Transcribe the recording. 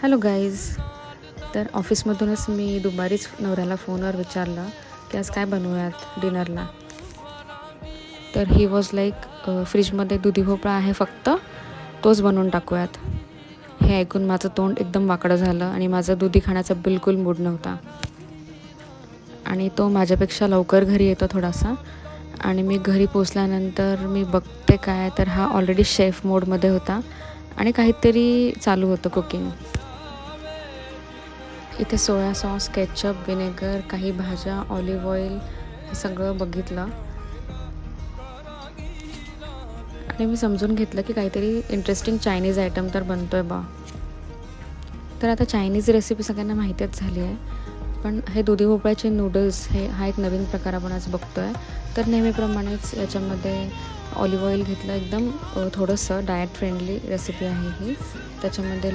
Hello guys. तर ऑफिसमधूनच मी दुपारीच नवऱ्याला फोनवर विचारलं की आज काय बनवूयात डिनरला. तर ही वॉज लाईक फ्रीजमध्ये दुधी भोपळा आहे फक्त, तोच बनवून टाकूयात. हे ऐकून माझं तोंड एकदम वाकडं झालं आणि माझा दुधी खाण्याचा बिलकुल मूड नव्हता. आणि तो माझ्यापेक्षा लवकर घरी येतो थोडासा. आणि मी घरी पोचल्यानंतर मी बघते काय, तर हा ऑलरेडी शेफ मोडमध्ये होता आणि काहीतरी चालू होतं कुकिंग. इथे सोया सॉस, केचप, विनेगर, काही भाज्या, ऑलिव्ह ऑइल हे सगळं बघितलं आणि मी समजून घेतलं की काहीतरी इंटरेस्टिंग चायनीज आयटम तर बनतो आहे बा. तर आता चायनीज रेसिपी सगळ्यांना माहितीच झाली आहे, पण हे दुधी भोपळ्याचे नूडल्स हा एक नवीन प्रकार आपण आज बघतो आहे. तर नेहमीप्रमाणेच याच्यामध्ये ऑलिव्ह ऑइल घेतलं, एकदम थोडंसं डाएट फ्रेंडली रेसिपी आहे ही. त्याच्यामध्ये